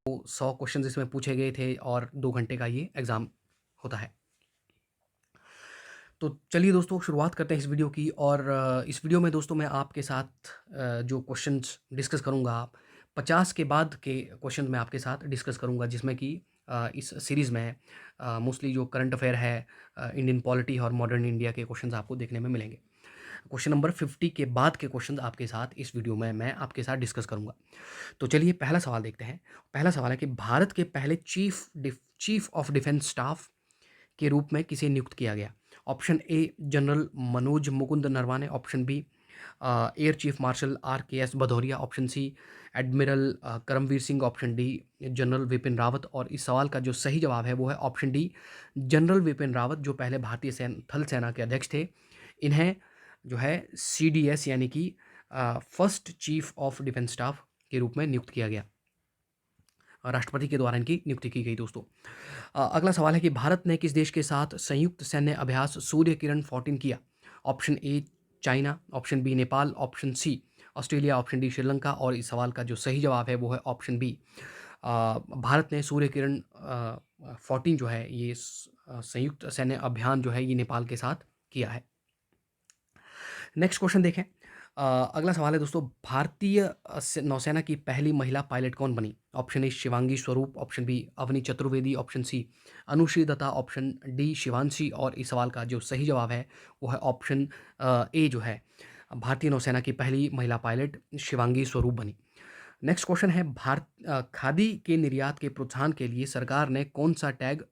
100 questions इसमें पूछे गए थे और 2 घंटे का ये एग्ज़ाम होता है। तो चलिए दोस्तों शुरुआत करते हैं इस वीडियो की और इस वीडियो में दोस्तों मैं आपके साथ जो क्वेश्चंस डिस्कस करूँगा 50 के बाद के क्वेश्चन मैं आपके साथ डिस्कस करूँगा जिसमें कि इस सीरीज़ में मोस्टली जो करंट अफेयर है इंडियन पॉलिटी और मॉडर्न इंडिया के क्वेश्चंस आपको देखने में मिलेंगे। क्वेश्चन नंबर 50 के बाद के क्वेश्चंस आपके साथ इस वीडियो में मैं आपके साथ डिस्कस करूँगा। तो चलिए पहला सवाल देखते हैं। पहला सवाल है कि भारत के पहले चीफ ऑफ डिफेंस स्टाफ के रूप में किसे नियुक्त किया गया? Option A general Manoj Mukund Naravane, option B air chief marshal RKS Bhadauria, option C admiral Karambir Singh, option D general Bipin Rawat. और इस सवाल का जो सही जवाब है वो है option D general Bipin Rawat, जो पहले भारतीय थल सेना के अध्यक्ष थे। इन्हें जो है CDS यानी कि first chief of defence staff के रूप में नियुक्त किया गया। राष्ट्रपति के द्वारा इनकी नियुक्ति की गई दोस्तों। अगला सवाल है कि भारत ने किस देश के साथ संयुक्त सैन्य अभ्यास सूर्य किरण 14 किया? Option A China, option B Nepal, option C Australia, option D Sri Lanka. और इस सवाल का जो सही जवाब है वो है ऑप्शन बी भारत ने सूर्य किरण 14 जो है ये संयुक्त सैन्य अभियान जो है ये नेपाल के साथ किया है। नेक्स्ट क्वेश्चन देखें। अगला सवाल है दोस्तों, भारतीय नौसेना की पहली महिला पायलट कौन बनी? Option A Shivangi Swaroop, option B Avani Chaturvedi, option C Anushree Dutta, option D Shivanshi. और इस सवाल का जो सही जवाब है वो है ऑप्शन ए जो है भारतीय नौसेना की पहली महिला पायलट शिवांगी स्वरूप बनी। नेक्स्ट क्वेश्चन है, खादी के निर्यात के प्रोत्साहन के लिए सरकार ने कौन सा टैग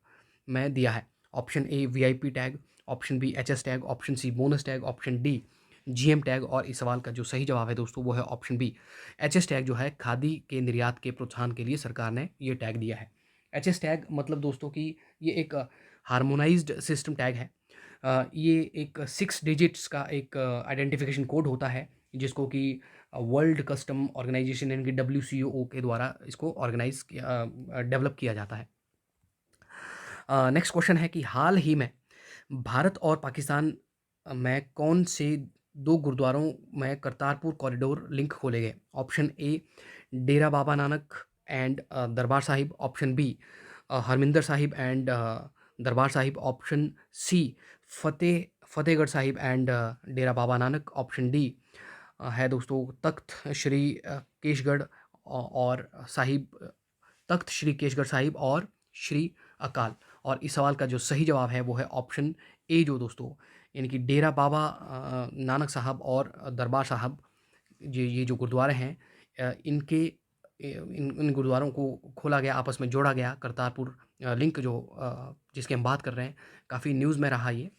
में दिया है? Option A VIP tag, option B HS tag, option C bonus tag, option D GM tag. और इस सवाल का जो सही जवाब है दोस्तों वो है ऑप्शन बी HS टैग, जो है खादी के निर्यात के प्रोत्साहन के लिए सरकार ने ये टैग दिया है। HS टैग मतलब दोस्तों कि ये एक हार्मोनाइज्ड सिस्टम टैग है। ये एक 6 डिजिट्स का एक आइडेंटिफिकेशन कोड होता है जिसको कि वर्ल्ड कस्टम ऑर्गेनाइजेशन यानी कि WCO के द्वारा इसको ऑर्गेनाइज किया डेवलप किया जाता है। नेक्स्ट क्वेश्चन है कि हाल ही में भारत और पाकिस्तान में कौन से 2 गुरुद्वारों में करतारपुर कॉरिडोर लिंक खोले गए? Option A Dera Baba Nanak and Darbar Sahib, option B Harmandir Sahib and Darbar Sahib, option C Fatehgarh Sahib and Dera Baba Nanak, option D है दोस्तों तख्त श्री केशगढ़ और साहिब, तख्त श्री केशगढ़ साहिब और श्री अकाल। और इस सवाल का जो सही जवाब है वो है ऑप्शन ए जो दोस्तों यानी कि डेरा बाबा नानक साहब और दरबार साहब, ये जो गुरुद्वारे हैं इनके इन गुरुद्वारों को खोला गया, आपस में जोड़ा गया। करतारपुर लिंक जो जिसकी हम बात कर रहे हैं, काफ़ी न्यूज़ में रहा ये।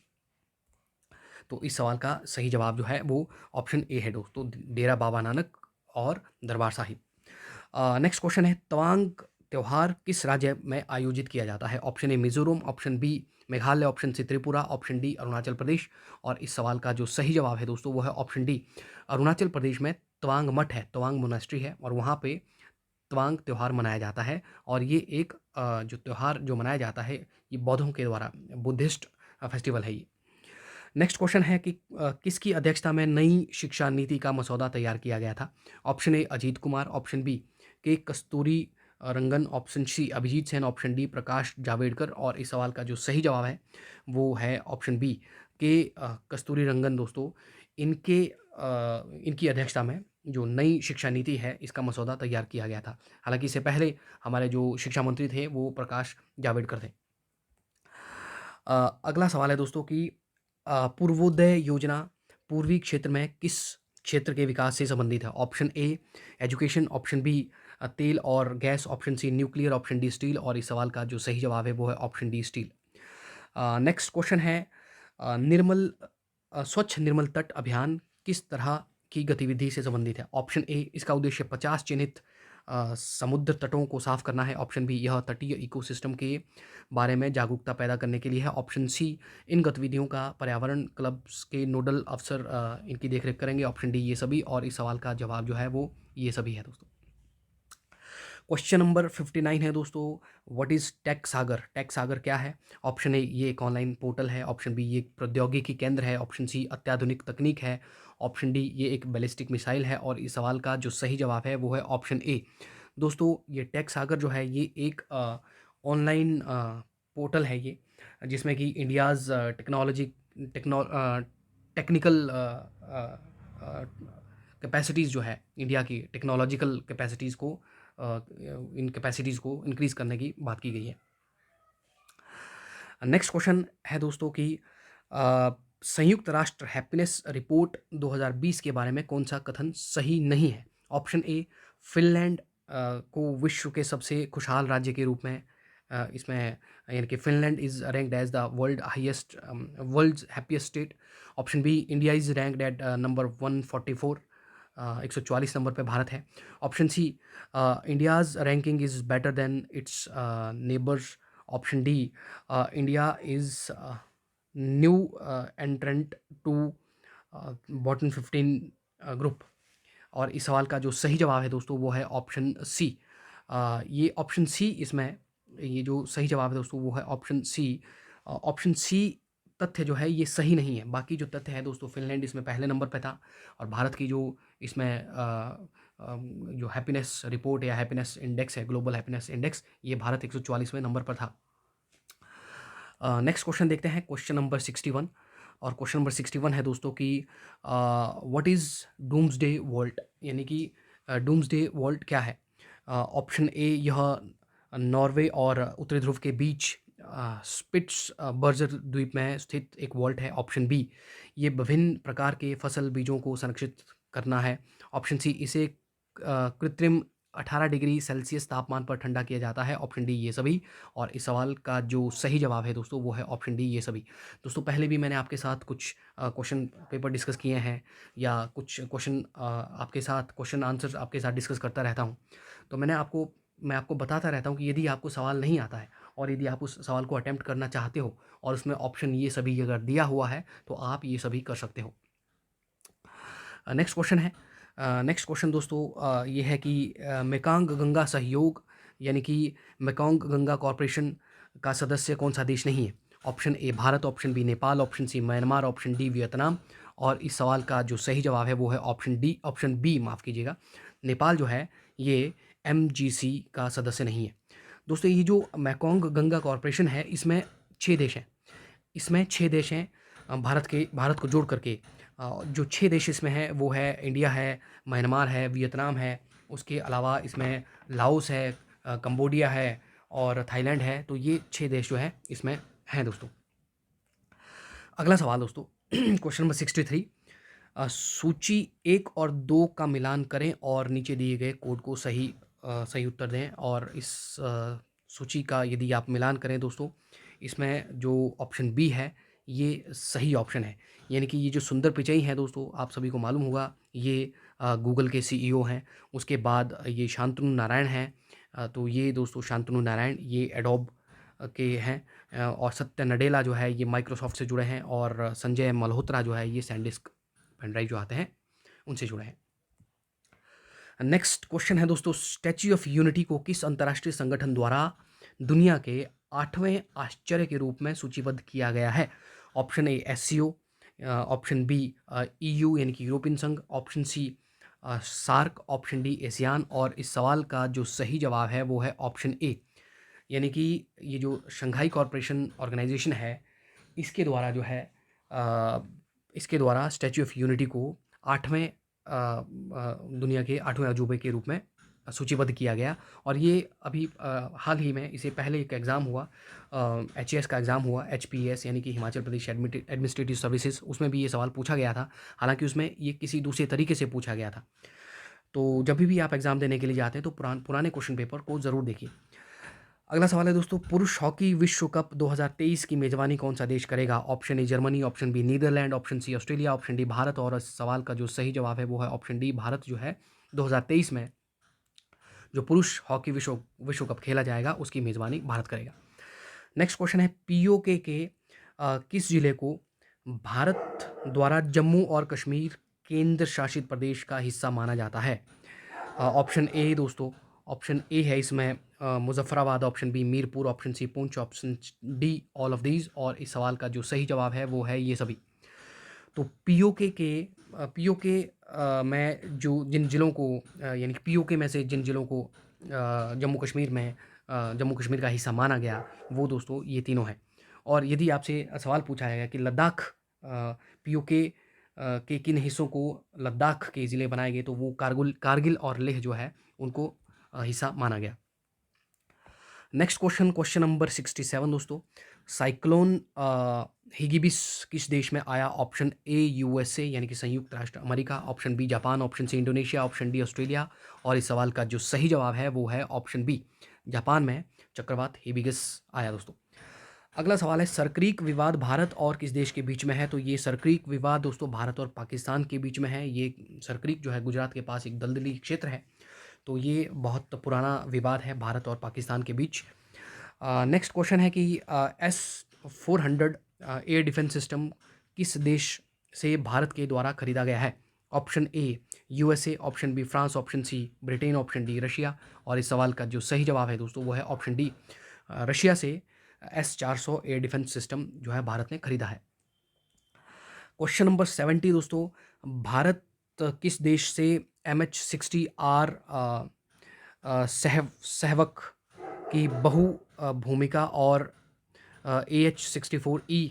तो इस सवाल का सही जवाब जो है वो ऑप्शन ए है दोस्तों, डेरा बाबा नानक और दरबार साहिब। नेक्स्ट क्वेश्चन है, तवांग त्यौहार किस राज्य में आयोजित किया जाता है? Option A Mizoram, option B Meghalaya, option C Tripura, option D Arunachal Pradesh. और इस सवाल का जो सही जवाब है दोस्तों वो है ऑप्शन डी अरुणाचल प्रदेश में तवांग मठ है, तवांग मोनास्ट्री है और वहाँ पे तवांग त्यौहार मनाया जाता है। और ये एक जो त्यौहार जो मनाया जाता है ये बौद्धों के द्वारा, बुद्धिस्ट फेस्टिवल है ये। नेक्स्ट क्वेश्चन है कि किसकी अध्यक्षता में नई शिक्षा नीति का मसौदा तैयार किया गया था? Option A Ajit Kumar, option B K Kasturi Rangan, option C Abhijit Sen, option D Prakash Javadekar. और इस सवाल का जो सही जवाब है वो है ऑप्शन बी के कस्तूरी रंगन दोस्तों। इनकी अध्यक्षता में जो नई शिक्षा नीति है इसका मसौदा तैयार किया गया था। हालांकि इससे पहले हमारे जो शिक्षा मंत्री थे वो प्रकाश जावड़ेकर थे। अगला सवाल है दोस्तों कि पूर्वोदय योजना पूर्वी क्षेत्र में किस क्षेत्र के विकास से संबंधित है? Option A education, option B तेल और gas, option C nuclear, option D steel. और इस सवाल का जो सही जवाब है वो है option D steel. Next question है, स्वच्छ निर्मल तट अभियान किस तरह की गतिविधि से संबंधित है? ऑप्शन ए इसका उद्देश्य 50 चिन्हित समुद्र तटों को साफ करना है, ऑप्शन बी यह तटीय इकोसिस्टम के बारे में जागरूकता पैदा करने के लिए है, ऑप्शन सी इन गतिविधियों का पर्यावरण क्लब्स के नोडल अफसर इनकी देखरेख करेंगे, ऑप्शन डी ये सभी। और इस सवाल का जवाब जो है वो ये सभी है दोस्तों। क्वेश्चन नंबर 59 है दोस्तों, what is tech Sagar? Tech Sagar क्या है? ऑप्शन ए ये एक ऑनलाइन पोर्टल है, ऑप्शन बी ये एक प्रौद्योगिकी केंद्र है, ऑप्शन सी अत्याधुनिक तकनीक है, ऑप्शन डी ये एक बैलिस्टिक मिसाइल है। और इस सवाल का जो सही जवाब है वो है ऑप्शन ए दोस्तों ये टेक सागर जो है ये एक ऑनलाइन पोर्टल है ये, जिसमें कि इंडियाज़ टेक्निकल कैपेसिटीज़ जो है, इंडिया की टेक्नोलॉजिकल कैपेसिटीज़ को इन कैपेसिटीज़ को इंक्रीज़ करने की बात की गई है। नेक्स्ट क्वेश्चन है दोस्तों कि संयुक्त राष्ट्र हैप्पीनेस रिपोर्ट 2020 के बारे में कौन सा कथन सही नहीं है? ऑप्शन ए, फिनलैंड को विश्व के सबसे खुशहाल राज्य के रूप में इसमें यानी कि Finland is ranked as the world's happiest state. Option B, India is ranked at number 144, 144 number पे भारत है। Option C, India's ranking is better than its neighbours. Option D, India is new entrant to bottom 15 group. और इस सवाल का जो सही जवाब है दोस्तों वो है ऑप्शन सी। ये ऑप्शन सी, इसमें ये जो सही जवाब है दोस्तों वो है ऑप्शन सी। ऑप्शन सी तथ्य जो है ये सही नहीं है। बाकी जो तथ्य है दोस्तों, फिनलैंड इसमें पहले नंबर पे था, और भारत की जो इसमें जो हैप्पीनेस रिपोर्ट या हैप्पीनेस इंडेक्स है, ग्लोबल हैप्पीनेस इंडेक्स, ये भारत 144वें नंबर पर था। नेक्स्ट क्वेश्चन देखते हैं, क्वेश्चन नंबर 61। और क्वेश्चन नंबर 61 है दोस्तों कि व्हाट इज़ डूम्सडे वॉल्ट, यानी कि डूम्सडे वॉल्ट क्या है? ऑप्शन ए, यह नॉर्वे और उत्तरी ध्रुव के बीच स्पिट्स बर्जर द्वीप में स्थित एक वॉल्ट है। ऑप्शन बी, ये विभिन्न प्रकार के फसल बीजों को संरक्षित करना है। ऑप्शन सी, इसे कृत्रिम 18 डिग्री सेल्सियस तापमान पर ठंडा किया जाता है। ऑप्शन डी, ये सभी। और इस सवाल का जो सही जवाब है दोस्तों वो है ऑप्शन डी, ये सभी। दोस्तों पहले भी मैंने आपके साथ कुछ क्वेश्चन पेपर डिस्कस किए हैं, या कुछ क्वेश्चन आपके साथ क्वेश्चन आंसर आपके साथ डिस्कस करता रहता हूँ। तो मैं आपको बताता रहता हूँ कि यदि आपको सवाल नहीं आता है और यदि आप उस सवाल को अटेम्प्ट करना चाहते हो और उसमें ऑप्शन ये सभी अगर दिया हुआ है तो आप ये सभी कर सकते हो। नेक्स्ट क्वेश्चन है, नेक्स्ट क्वेश्चन दोस्तों ये है कि मेकांग गंगा सहयोग यानी कि मेकांग गंगा कॉरपोरेशन का सदस्य कौन सा देश नहीं है? Option A Bharat, option B Nepal, option C Myanmar, option D Vietnam. और इस सवाल का जो सही जवाब है वो है ऑप्शन डी, ऑप्शन बी, माफ़ कीजिएगा, नेपाल जो है ये MGC का सदस्य नहीं है। दोस्तों ये जो मेकोंग गंगा कॉरपोरेशन है इसमें 6 देश हैं, इसमें 6 देश हैं भारत को जोड़ करके। जो 6 देश इसमें हैं वो है इंडिया है, म्यांमार है, वियतनाम है, उसके अलावा इसमें लाओस है, कंबोडिया है और थाईलैंड है। तो ये 6 देश जो है इसमें हैं दोस्तों। अगला सवाल दोस्तों क्वेश्चन नंबर 63। सूची 1 और 2 का मिलान करें और नीचे दिए गए कोड को सही उत्तर दें। और इस सूची का यदि आप मिलान करें दोस्तों, इसमें जो ऑप्शन बी है ये सही ऑप्शन है। यानी कि ये जो सुंदर पिचई है दोस्तों, आप सभी को मालूम होगा, ये गूगल के CEO हैं। उसके बाद ये शांतनु नारायण हैं। तो ये दोस्तों शांतनु नारायण ये एडोब के हैं। और सत्य नडेला जो है ये माइक्रोसॉफ्ट से जुड़े हैं। और संजय मल्होत्रा जो है ये सैनडिस्क पेनड्राइव जो आते हैं उनसे जुड़े हैं। नेक्स्ट क्वेश्चन है दोस्तों, स्टैच्यू ऑफ यूनिटी को किस अंतर्राष्ट्रीय संगठन द्वारा दुनिया के 8वें आश्चर्य के रूप में सूचीबद्ध किया गया है? Option A SCO, option B EU यानी कि यूरोपियन संघ, option C SAARC, option D ASEAN. और इस सवाल का जो सही जवाब है वो है ऑप्शन ए, यानी कि ये जो शंघाई कॉरपोरेशन ऑर्गेनाइजेशन है इसके द्वारा जो है इसके द्वारा स्टैच्यू ऑफ यूनिटी को 8वें दुनिया के 8वें अजूबे के रूप में सूचीबद्ध किया गया। और ये अभी हाल ही में इसे पहले एक एग्ज़ाम हुआ, HAS का एग्ज़ाम हुआ, HPS यानी कि हिमाचल प्रदेश एडमिनिस्ट्रेटिव सर्विसेज, उसमें भी ये सवाल पूछा गया था। हालांकि उसमें ये किसी दूसरे तरीके से पूछा गया था। तो जब भी आप एग्ज़ाम देने के लिए जाते हैं तो पुराने क्वेश्चन पेपर को ज़रूर देखिए। अगला सवाल है दोस्तों, पुरुष हॉकी विश्व कप 2023 की मेज़बानी कौन सा देश करेगा? Option A Germany, option B Netherland, option C Australia, option D Bharat. और इस सवाल का जो सही जवाब है वो है ऑप्शन डी, भारत जो है 2023 में जो पुरुष हॉकी विश्व कप खेला जाएगा उसकी मेज़बानी भारत करेगा। नेक्स्ट क्वेश्चन है, POK के किस जिले को भारत द्वारा जम्मू और कश्मीर केंद्र शासित प्रदेश का हिस्सा माना जाता है? ऑप्शन ए दोस्तों, ऑप्शन ए है इसमें Muzaffarabad, option B Mirpur, option C Poonch, option D all of these. और इस सवाल का जो सही जवाब है वो है ये सभी। तो POK में जो जिन जिलों को यानी कि POK में से जिन जिलों को जम्मू कश्मीर में जम्मू कश्मीर का हिस्सा माना गया, वो दोस्तों ये तीनों हैं। और यदि आपसे सवाल पूछा जाएगा कि लद्दाख पीओके के किन हिस्सों को लद्दाख के ज़िले बनाए गए, तो वो कारगिल और लेह जो है उनको हिस्सा माना गया। नेक्स्ट क्वेश्चन, क्वेश्चन नंबर 67 दोस्तों, साइक्लोन हिगिबिस किस देश में आया? ऑप्शन ए यूएसए यानी कि संयुक्त राष्ट्र America, option B Japan, option C Indonesia, option D Australia. और इस सवाल का जो सही जवाब है वो है ऑप्शन बी, जापान में चक्रवात हिबिगस आया दोस्तों। अगला सवाल है, सरक्रीक विवाद भारत और किस देश के बीच में है? तो ये सरक्रीक विवाद दोस्तों भारत और पाकिस्तान के बीच में है। ये सरक्रीक जो है गुजरात के पास एक दलदली क्षेत्र है, तो ये बहुत पुराना विवाद है भारत और पाकिस्तान के बीच। नेक्स्ट क्वेश्चन है कि S-400 एयर डिफेंस सिस्टम किस देश से भारत के द्वारा खरीदा गया है? Option A USA, option B France, option C Britain, option D Russia. और इस सवाल का जो सही जवाब है दोस्तों वो है ऑप्शन डी, रशिया से S-400 एयर डिफेंस सिस्टम जो है भारत ने खरीदा है। क्वेश्चन नंबर 70 दोस्तों, भारत किस देश से MH-60R सहवक की बहु भूमिका और AH-64E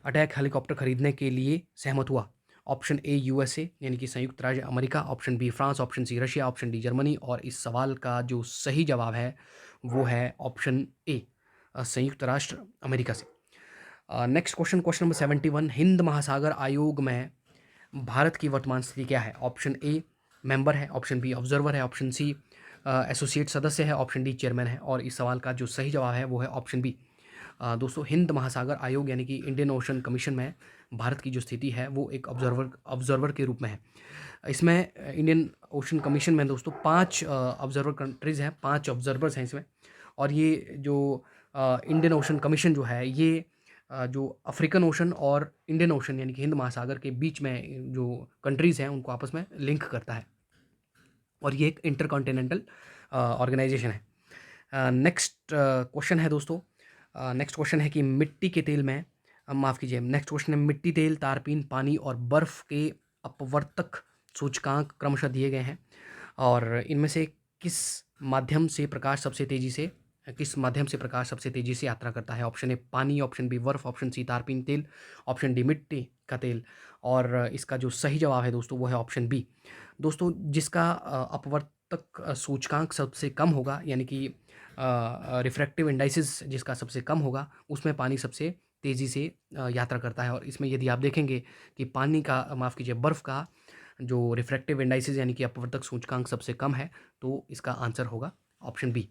अटैक हेलीकॉप्टर खरीदने के लिए सहमत हुआ? ऑप्शन ए यूएसए यानी कि संयुक्त राज्य America, option B France, option C Russia, option D Germany. और इस सवाल का जो सही जवाब है वो है ऑप्शन ए, संयुक्त राष्ट्र अमेरिका से। Next question, question number 71, Hind महासागर आयोग में भारत की वर्तमान स्थिति क्या है? ऑप्शन ए मेंबर है, ऑप्शन बी ऑब्जर्वर है, ऑप्शन सी एसोसिएट सदस्य है, ऑप्शन डी चेयरमैन है। और इस सवाल का जो सही जवाब है वो है ऑप्शन बी। दोस्तों हिंद महासागर आयोग यानी कि इंडियन ओशन कमीशन में भारत की जो स्थिति है वो एक ऑब्जर्वर के रूप में है। इसमें इंडियन ओशन कमीशन में दोस्तों 5 ऑब्जर्वर कंट्रीज़ हैं, 5 ऑब्जर्वर्स हैं इसमें। और ये जो इंडियन ओशन कमीशन जो है ये जो अफ्रीकन ओशन और इंडियन ओशन यानी कि हिंद महासागर के बीच में जो कंट्रीज़ हैं उनको आपस में लिंक करता है, और ये एक इंटरकॉन्टिनेंटल ऑर्गेनाइजेशन है। नेक्स्ट क्वेश्चन है दोस्तों, नेक्स्ट क्वेश्चन है कि मिट्टी के तेल में माफ़ कीजिए, नेक्स्ट क्वेश्चन है मिट्टी, तेल, तारपीन, पानी और बर्फ़ के अपवर्तक सूचकांक क्रमशः दिए गए हैं, और इनमें से किस माध्यम से प्रकाश सबसे तेज़ी से यात्रा करता है? ऑप्शन ए पानी, ऑप्शन बी बर्फ़, ऑप्शन सी तारपीन तेल, ऑप्शन डी मिट्टी का तेल। और इसका जो सही जवाब है दोस्तों वो है ऑप्शन बी। दोस्तों जिसका अपवर्तक सूचकांक सबसे कम होगा यानी कि रिफ्रैक्टिव इंडाइसिस जिसका सबसे कम होगा उसमें पानी सबसे तेज़ी से यात्रा करता है। और इसमें यदि आप देखेंगे कि पानी का माफ़ कीजिए बर्फ़ का जो रिफ्रैक्टिव इंडाइसिस यानी कि अपवर्तक सूचकांक सबसे कम है, तो इसका आंसर होगा ऑप्शन बी।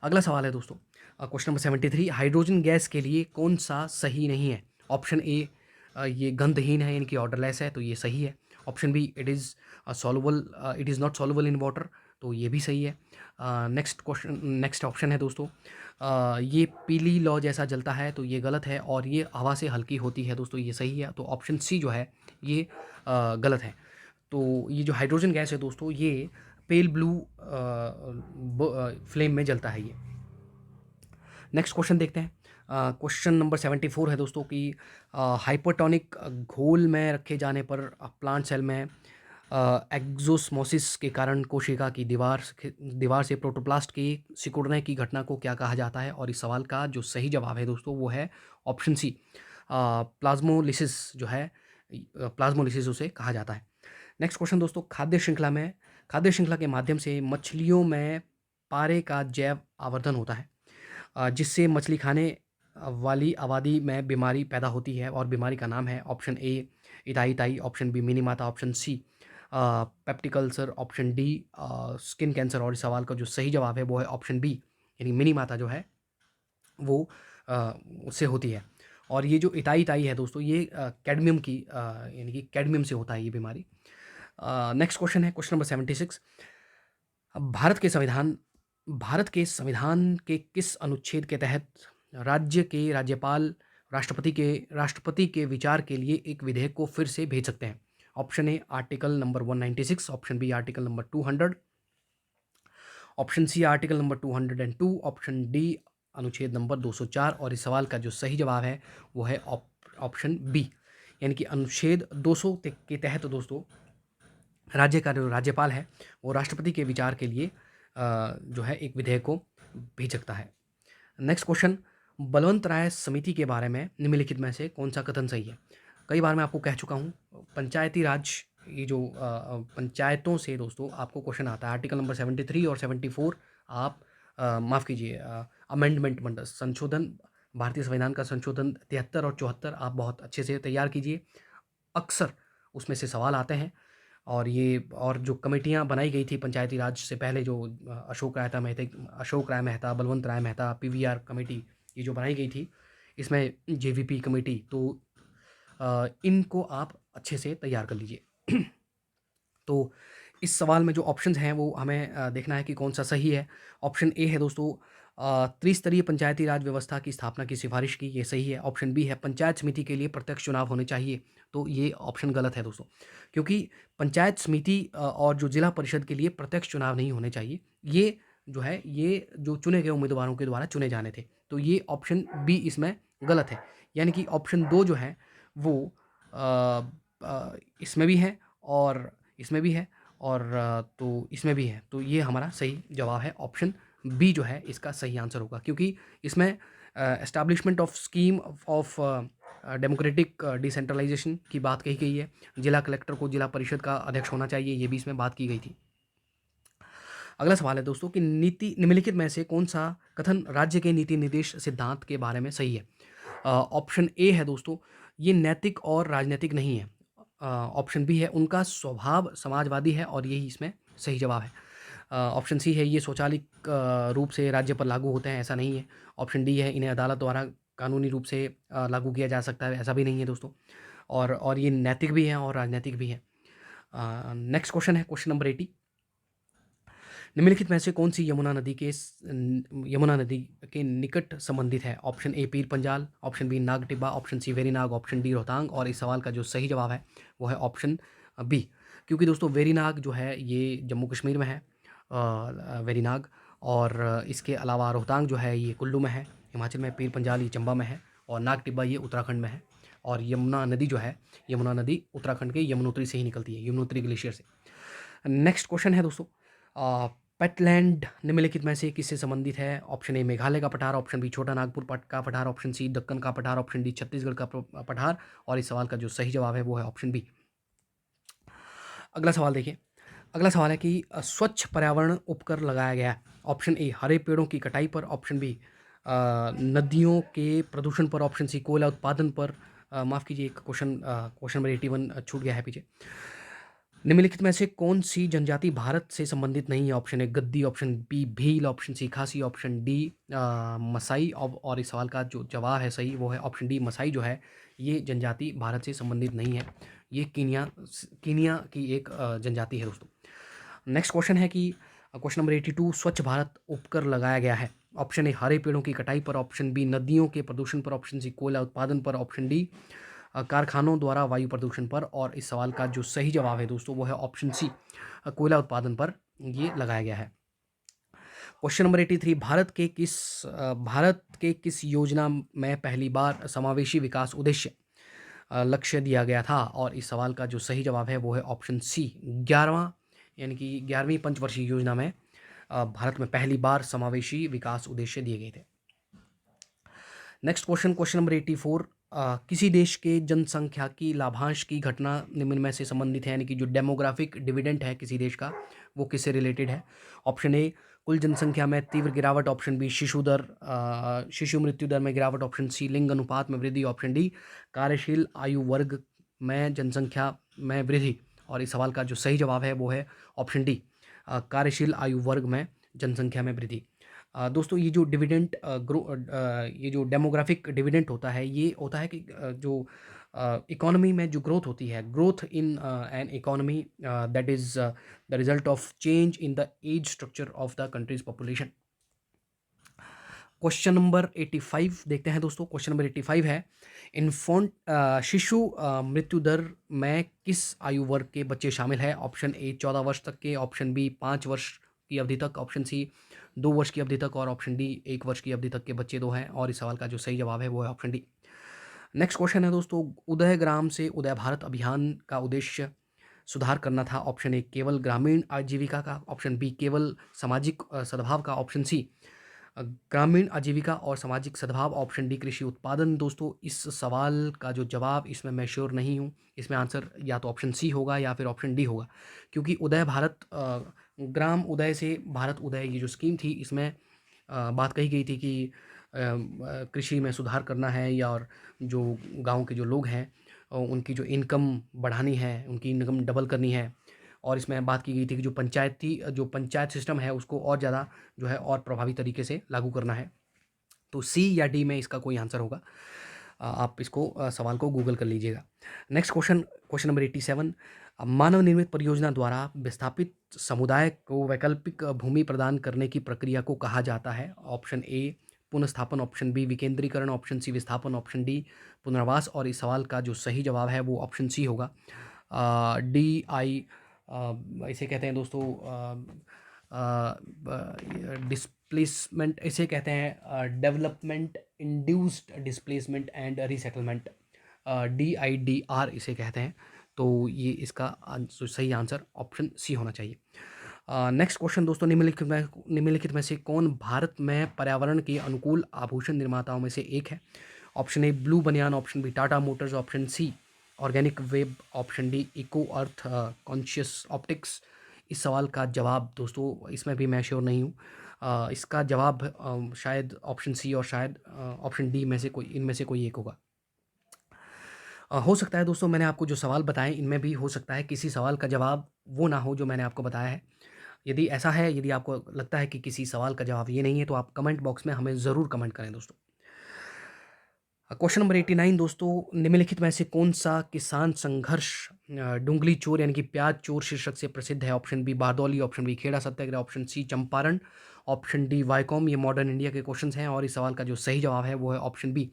अगला सवाल है दोस्तों, क्वेश्चन नंबर 73, हाइड्रोजन गैस के लिए कौन सा सही नहीं है? ऑप्शन ए ये गंधहीन है यानी कि ऑर्डरलेस है, तो ये सही है। Option B it is not soluble in water, तो ये भी सही है। नेक्स्ट ऑप्शन है दोस्तों, ये पीली लौ जैसा जलता है, तो ये गलत है। और ये हवा से हल्की होती है, दोस्तों ये सही है। तो ऑप्शन सी जो है ये गलत है। तो ये जो हाइड्रोजन गैस है दोस्तों ये पेल ब्लू फ्लेम में जलता है ये। नेक्स्ट क्वेश्चन देखते हैं, क्वेश्चन नंबर 74 है दोस्तों कि हाइपरटोनिक घोल में रखे जाने पर प्लांट सेल में एक्सोस्मोसिस के कारण कोशिका की दीवार से प्रोटोप्लास्ट के सिकुड़ने की घटना को क्या कहा जाता है? और इस सवाल का जो सही जवाब है दोस्तों वो है ऑप्शन सी, प्लाज्मोलिसिस जो है, प्लाज्मोलिसिस उसे कहा जाता है। नेक्स्ट क्वेश्चन दोस्तों, खाद्य श्रृंखला के माध्यम से मछलियों में पारे का जैव आवर्धन होता है, जिससे मछली खाने वाली आबादी में बीमारी पैदा होती है, और बीमारी का नाम है ऑप्शन ए इताई ताई, ऑप्शन बी मिनीमाता, option C peptic ulcer, option D skin cancer. और इस सवाल का जो सही जवाब है वो है ऑप्शन बी यानी मिनीमाता जो है वो उससे होती है। और ये जो इताई ताई है दोस्तों ये कैडमियम की यानी कि कैडमियम से होता है ये बीमारी। नेक्स्ट क्वेश्चन है क्वेश्चन नंबर 76, भारत के संविधान के किस अनुच्छेद के तहत राज्य के राज्यपाल राष्ट्रपति के विचार के लिए एक विधेयक को फिर से भेज सकते हैं? Option A article number 196, option B article number 200, option C article number 202, option D अनुच्छेद नंबर 204। और इस सवाल का जो सही जवाब है वो है ऑप्शन बी यानी कि अनुच्छेद 200 के तहत दोस्तों राज्य का जो राज्यपाल है वो राष्ट्रपति के विचार के लिए जो है एक विधेयक को भेज सकता है। नेक्स्ट क्वेश्चन, बलवंत राय समिति के बारे में निम्नलिखित में से कौन सा कथन सही है? कई बार मैं आपको कह चुका हूँ, पंचायती राज, ये जो पंचायतों से दोस्तों आपको क्वेश्चन आता है, आर्टिकल नंबर 73 और 74 आप माफ़ कीजिए, अमेंडमेंट मतलब संशोधन, भारतीय संविधान का संशोधन 73 और 74 आप बहुत अच्छे से तैयार कीजिए। अक्सर उसमें से सवाल आते हैं, और जो कमेटियाँ बनाई गई थी पंचायती राज से पहले, जो अशोक राय मेहता, बलवंत राय मेहता, पीवीआर कमेटी, ये जो बनाई गई थी, इसमें जेवीपी कमेटी, तो इनको आप अच्छे से तैयार कर लीजिए। तो इस सवाल में जो ऑप्शंस हैं वो हमें देखना है कि कौन सा सही है। ऑप्शन ए है दोस्तों, त्रिस्तरीय पंचायती राज व्यवस्था की स्थापना की सिफारिश की, ये सही है। ऑप्शन बी है, पंचायत समिति के लिए प्रत्यक्ष चुनाव होने चाहिए, तो ये ऑप्शन गलत है दोस्तों, क्योंकि पंचायत समिति और जो जिला परिषद के लिए प्रत्यक्ष चुनाव नहीं होने चाहिए। ये जो है, ये जो चुने गए उम्मीदवारों के द्वारा चुने जाने थे, तो ये ऑप्शन बी इसमें गलत है। यानी कि ऑप्शन 2 जो है वो इसमें भी है और इसमें भी है और तो इसमें भी है, तो ये हमारा सही जवाब है। ऑप्शन बी जो है इसका सही आंसर होगा, क्योंकि इसमें establishment of scheme of democratic decentralisation की बात कही गई है। जिला कलेक्टर को जिला परिषद का अध्यक्ष होना चाहिए, ये भी इसमें बात की गई थी। अगला सवाल है दोस्तों कि नीति निम्नलिखित में से कौन सा कथन राज्य के नीति निर्देश सिद्धांत के बारे में सही है? ऑप्शन ए है दोस्तों, ये नैतिक और राजनीतिक नहीं है। ऑप्शन बी है, उनका स्वभाव समाजवादी है, और यही इसमें सही जवाब है। ऑप्शन सी है, ये स्वचालित रूप से राज्य पर लागू होते हैं, ऐसा नहीं है। ऑप्शन डी है, इन्हें अदालत द्वारा कानूनी रूप से लागू किया जा सकता है, ऐसा भी नहीं है दोस्तों। और ये नैतिक भी है और राजनीतिक भी है। नेक्स्ट क्वेश्चन है क्वेश्चन नंबर 80, निम्नलिखित में से कौन सी यमुना नदी के निकट संबंधित है? Option A Pir Panjal, option B Nag Tibba, option C Verinag, option D Rohtang, और इस सवाल का जो सही जवाब है वो है ऑप्शन बी, क्योंकि दोस्तों वेरीनाग जो है ये जम्मू कश्मीर में है, वेरीनाग, और इसके अलावा रोहतांग जो है ये कुल्लू में है हिमाचल में, पीर पंजाल ये चंबा में है, और नाग टिब्बा ये उत्तराखंड में है। और यमुना नदी जो है, यमुना नदी उत्तराखंड के यमुनोत्री से ही निकलती है, यमुनोत्री ग्लेशियर से। नेक्स्ट क्वेश्चन है दोस्तों, पेटलैंड निम्नलिखित में से किससे संबंधित है? ऑप्शन ए मेघालय का पठार, ऑप्शन बी छोटा नागपुर का पठार, ऑप्शन सी दक्कन का पठार, ऑप्शन डी छत्तीसगढ़ का पठार, और इस सवाल का जो सही जवाब है वो है ऑप्शन बी। अगला सवाल देखिए, अगला सवाल है कि स्वच्छ पर्यावरण उपकर लगाया गया है। ऑप्शन ए हरे पेड़ों की कटाई पर, ऑप्शन बी नदियों के प्रदूषण पर, ऑप्शन सी कोयला उत्पादन पर, माफ़ कीजिए, एक क्वेश्चन नंबर 81 छूट गया है पीछे। निम्नलिखित में से कौन सी जनजाति भारत से संबंधित नहीं है? Option A Gaddi, option B Bhil, option C Khasi, option D Masai, और इस सवाल का जो जवाब है सही वो है ऑप्शन डी मसाई जो है ये जनजाति भारत से संबंधित नहीं है, ये कीनिया की एक जनजाति है दोस्तों। नेक्स्ट क्वेश्चन है कि क्वेश्चन नंबर 82, स्वच्छ भारत उपकर लगाया गया है। ऑप्शन ए हरे पेड़ों की कटाई पर, ऑप्शन बी नदियों के प्रदूषण पर, ऑप्शन सी कोयला उत्पादन पर, ऑप्शन डी कारखानों द्वारा वायु प्रदूषण पर, और इस सवाल का जो सही जवाब है दोस्तों वो है ऑप्शन सी कोयला उत्पादन पर ये लगाया गया है। क्वेश्चन नंबर 83, भारत के किस योजना में पहली बार समावेशी विकास उद्देश्य लक्ष्य दिया गया था? और इस सवाल का जो सही जवाब है वो है ऑप्शन सी 11वां, यानी कि 11वीं पंचवर्षीय योजना में भारत में पहली बार समावेशी विकास उद्देश्य दिए गए थे। नेक्स्ट क्वेश्चन, क्वेश्चन नंबर 84, किसी देश के जनसंख्या की लाभांश की घटना निम्न में से संबंधित है, यानी कि जो डेमोग्राफिक डिविडेंड है किसी देश का वो किससे रिलेटेड है? ऑप्शन ए कुल जनसंख्या में तीव्र गिरावट, ऑप्शन बी शिशु मृत्यु दर में गिरावट, ऑप्शन सी लिंग अनुपात में वृद्धि, ऑप्शन डी कार्यशील आयु वर्ग में जनसंख्या में वृद्धि, और इस सवाल का जो सही जवाब है वो है ऑप्शन डी कार्यशील आयु वर्ग में जनसंख्या में वृद्धि। दोस्तों ये जो ये जो डेमोग्राफिक डिविडेंड होता है, ये होता है कि जो इकोनॉमी में जो ग्रोथ होती है, growth in an economy that is the result of change in the age structure of the country's population. Question number 85 देखते हैं दोस्तों। क्वेश्चन नंबर 85 है, शिशु मृत्यु दर में किस आयु वर्ग के बच्चे शामिल है? ऑप्शन ए 14 वर्ष तक के, ऑप्शन बी 5 वर्ष की अवधि तक, ऑप्शन सी 2 वर्ष की अवधि तक, और ऑप्शन डी 1 वर्ष की अवधि तक के बच्चे 2 हैं, और इस सवाल का जो सही जवाब है वो है ऑप्शन डी। नेक्स्ट क्वेश्चन है दोस्तों, उदय ग्राम से उदय भारत अभियान का उद्देश्य सुधार करना था? ऑप्शन ए केवल ग्रामीण आजीविका का, ऑप्शन बी केवल सामाजिक सद्भाव का, ऑप्शन सी ग्रामीण आजीविका और सामाजिक सद्भाव, ऑप्शन डी कृषि उत्पादन। दोस्तों इस सवाल का जो जवाब इसमें मैं श्योर नहीं हूँ, इसमें आंसर या तो ऑप्शन सी होगा या फिर ऑप्शन डी होगा, क्योंकि उदय भारत ग्राम उदय से भारत उदय ये जो स्कीम थी इसमें बात कही गई थी कि कृषि में सुधार करना है, या और जो गांव के जो लोग हैं उनकी जो इनकम बढ़ानी है, उनकी इनकम डबल करनी है। और इसमें बात की गई थी कि जो पंचायत सिस्टम है उसको और ज़्यादा जो है और प्रभावी तरीके से लागू करना है। तो सी या डी में इसका कोई आंसर होगा। आप इसको सवाल को गूगल कर लीजिएगा। नेक्स्ट क्वेश्चन नंबर 87, मानव निर्मित परियोजना द्वारा विस्थापित समुदाय को वैकल्पिक भूमि प्रदान करने की प्रक्रिया को कहा जाता है? ऑप्शन ए पुनर्स्थापन, ऑप्शन बी विकेंद्रीकरण, ऑप्शन सी विस्थापन, ऑप्शन डी पुनर्वास। और इस सवाल का जो सही जवाब है वो ऑप्शन सी होगा। डी आई इसे कहते हैं दोस्तों डिस्प्लेसमेंट, इसे कहते हैं development induced displacement and resettlement, DIDR इसे कहते हैं। तो ये इसका सही आंसर ऑप्शन सी होना चाहिए। नेक्स्ट क्वेश्चन दोस्तों, निम्नलिखित में से कौन भारत में पर्यावरण के अनुकूल आभूषण निर्माताओं में से एक है? Option A Blue Banyan, option B Tata Motors, option C Organic Web, option D Eco Earth Conscious Optics. इस सवाल का जवाब दोस्तों इसमें भी मैं श्योर नहीं हूँ। इसका जवाब शायद ऑप्शन सी और शायद ऑप्शन डी में से कोई, इनमें से कोई एक होगा। हो सकता है दोस्तों मैंने आपको जो सवाल बताए इनमें भी हो सकता है किसी सवाल का जवाब वो ना हो जो मैंने आपको बताया है। यदि ऐसा है, यदि आपको लगता है कि किसी सवाल का जवाब ये नहीं है, तो आप कमेंट बॉक्स में हमें ज़रूर कमेंट करें दोस्तों। क्वेश्चन नंबर 89 दोस्तों, निम्नलिखित में से कौन सा किसान संघर्ष डुंगली चोर यानी कि प्याज चोर शीर्षक से प्रसिद्ध है? Option B Bardoli, option B Kheda Satyagraha, option C Champaran, option D Vaikom. ये मॉडर्न इंडिया के क्वेश्चंस हैं और इस सवाल का जो सही जवाब है वो है ऑप्शन बी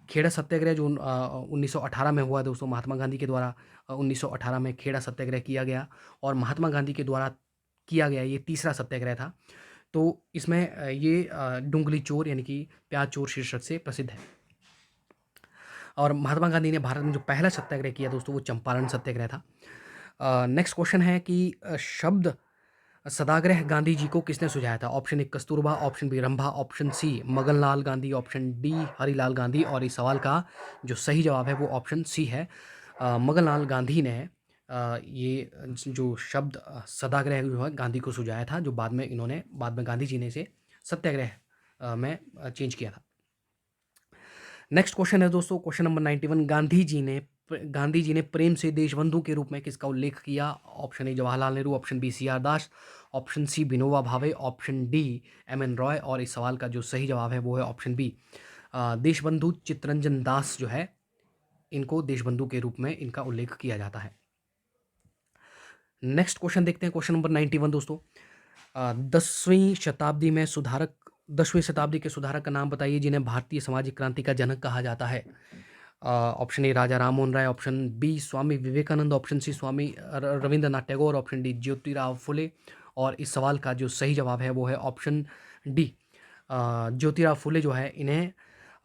खेड़ा सत्याग्रह, जो 1918 में हुआ दोस्तों। महात्मा गांधी के द्वारा 1918 में खेड़ा सत्याग्रह किया गया और महात्मा गांधी के द्वारा किया गया ये तीसरा सत्याग्रह था। तो इसमें ये डुंगली चोर यानी कि प्याज चोर शीर्षक से प्रसिद्ध है। और महात्मा गांधी ने भारत में जो पहला सत्याग्रह किया दोस्तों वो चंपारण सत्याग्रह था। नेक्स्ट क्वेश्चन है कि शब्द सदाग्रह गांधी जी को किसने सुझाया था? Option A Kasturba, option B Rambha, option C Maganlal Gandhi, option D Harilal Gandhi. और इस सवाल का जो सही जवाब है वो ऑप्शन सी है। मगनलाल गांधी ने ये जो शब्द सदाग्रह जो है गांधी को सुझाया था, जो बाद में गांधी जी ने इसे सत्याग्रह में चेंज किया था। नेक्स्ट क्वेश्चन है दोस्तों, क्वेश्चन नंबर 91, गांधी जी ने प्रेम से देशबंधु के रूप में किसका उल्लेख किया? Option A Jawaharlal Nehru, option B CR Das, option C Vinoba Bhave, option D MN Roy. और इस सवाल का जो सही जवाब है वो है ऑप्शन बी देशबंधु चित्तरंजन दास जो है, इनको देशबंधु के रूप में इनका उल्लेख किया जाता है। नेक्स्ट क्वेश्चन देखते हैं, क्वेश्चन नंबर 91 दोस्तों, 10वीं शताब्दी के सुधारक का नाम बताइए जिन्हें भारतीय सामाजिक क्रांति का जनक कहा जाता है। Option A Raja Rammohan Roy, option B Swami Vivekananda, option C Swami Rabindranath Tagore, option D Jyotirao Phule. और इस सवाल का जो सही जवाब है वो है ऑप्शन डी ज्योतिराव फुले जो है, इन्हें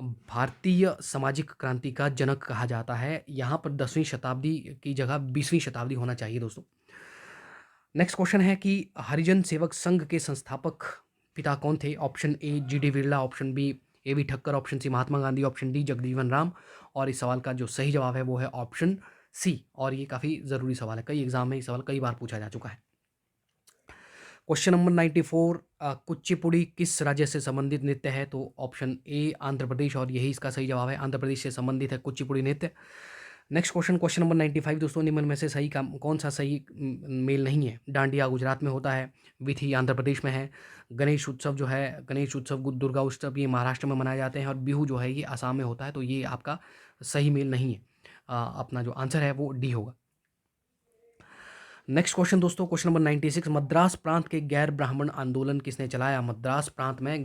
भारतीय सामाजिक क्रांति का जनक कहा जाता है। यहाँ पर 10वीं शताब्दी की जगह 20वीं शताब्दी होना चाहिए दोस्तों। नेक्स्ट क्वेश्चन है कि हरिजन सेवक संघ के संस्थापक पिता कौन थे? Option A GD Birla, option B AV Thakkar, option C Mahatma Gandhi, option D Jagjivan Ram. और इस सवाल का जो सही जवाब है वो है ऑप्शन सी। और ये काफ़ी ज़रूरी सवाल है, कई एग्जाम में ये सवाल कई बार पूछा जा चुका है। क्वेश्चन नंबर 94, कुचिपुड़ी किस राज्य से संबंधित नृत्य है? तो ऑप्शन ए आंध्र प्रदेश, और यही इसका सही जवाब है, आंध्र प्रदेश से संबंधित है कुचिपुड़ी नृत्य। नेक्स्ट क्वेश्चन नंबर 95 दोस्तों, निम्न में से सही काम कौन सा सही मेल नहीं है? डांडिया गुजरात में होता है, विथी आंध्र प्रदेश में है, गणेश उत्सव जो है, गणेश उत्सव दुर्गा उत्सव ये महाराष्ट्र में मनाए जाते हैं, और बिहू जो है ये आसाम में होता है। तो ये आपका सही मेल नहीं है। अपना जो आंसर है वो डी होगा। नेक्स्ट क्वेश्चन दोस्तों, क्वेश्चन नंबर 96, मद्रास प्रांत के गैर ब्राह्मण आंदोलन किसने चलाया? मद्रास प्रांत में